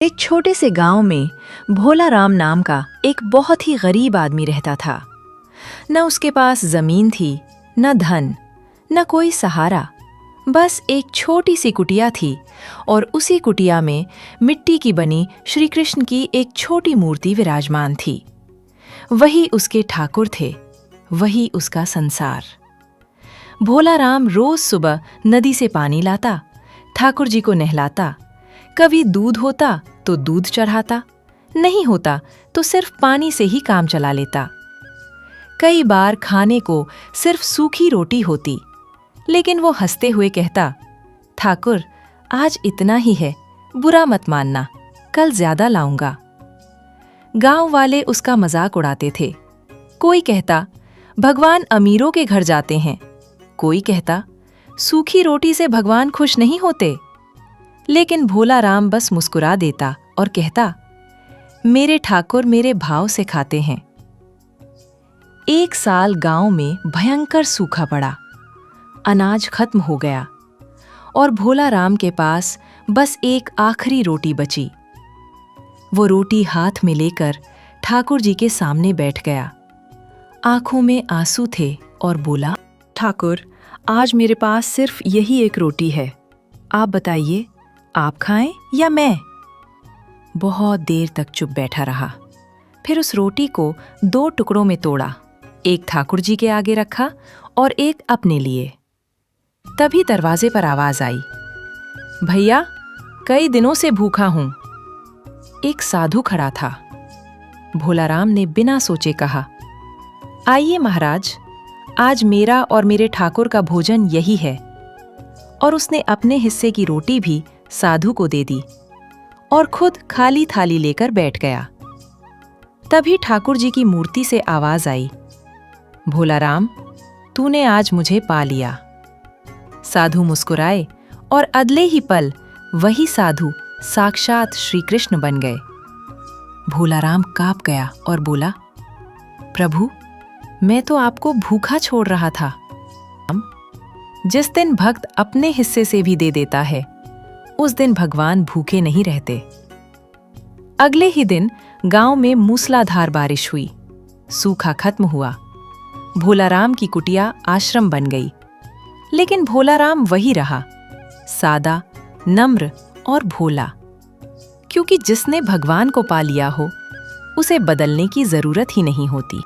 एक छोटे से गांव में भोला राम नाम का एक बहुत ही गरीब आदमी रहता था। न उसके पास जमीन थी, न धन, न कोई सहारा। बस एक छोटी सी कुटिया थी और उसी कुटिया में मिट्टी की बनी श्री कृष्ण की एक छोटी मूर्ति विराजमान थी। वही उसके ठाकुर थे, वही उसका संसार। भोला राम रोज सुबह नदी से पानी लाता, ठाकुर जी को नहलाता। कभी दूध होता तो दूध चढ़ाता, नहीं होता तो सिर्फ पानी से ही काम चला लेता। कई बार खाने को सिर्फ सूखी रोटी होती, लेकिन वो हंसते हुए कहता, ठाकुर आज इतना ही है, बुरा मत मानना, कल ज्यादा लाऊंगा। गांव वाले उसका मजाक उड़ाते थे। कोई कहता भगवान अमीरों के घर जाते हैं, कोई कहता सूखी रोटी से भगवान खुश नहीं होते। लेकिन भोला राम बस मुस्कुरा देता और कहता, मेरे ठाकुर मेरे भाव से खाते हैं। एक साल गांव में भयंकर सूखा पड़ा, अनाज खत्म हो गया और भोला राम के पास बस एक आखिरी रोटी बची। वो रोटी हाथ में लेकर ठाकुर जी के सामने बैठ गया। आंखों में आंसू थे और बोला, ठाकुर आज मेरे पास सिर्फ यही एक रोटी है, आप बताइए आप खाएं या मैं? बहुत देर तक चुप बैठा रहा। फिर उस रोटी को 2 टुकड़ों में तोड़ा, एक ठाकुर जी के आगे रखा और एक अपने लिए। तभी दरवाजे पर आवाज आई, भैया कई दिनों से भूखा हूं। एक साधु खड़ा था। भोला राम ने बिना सोचे कहा, आइए महाराज, आज मेरा और मेरे ठाकुर का भोजन यही है। और उसने अपने हिस्से की रोटी भी साधु को दे दी और खुद खाली थाली लेकर बैठ गया। तभी ठाकुर जी की मूर्ति से आवाज आई, भोला राम तूने आज मुझे पा लिया। साधु मुस्कुराए और अगले ही पल वही साधु साक्षात श्री कृष्ण बन गए। भोला राम कांप गया और बोला, प्रभु मैं तो आपको भूखा छोड़ रहा था। जिस दिन भक्त अपने हिस्से से भी दे देता है, उस दिन भगवान भूखे नहीं रहते। अगले ही दिन गांव में मूसलाधार बारिश हुई, सूखा खत्म हुआ। भोला राम की कुटिया आश्रम बन गई। लेकिन भोला राम वही रहा, सादा, नम्र और भोला। क्योंकि जिसने भगवान को पा लिया हो, उसे बदलने की जरूरत ही नहीं होती।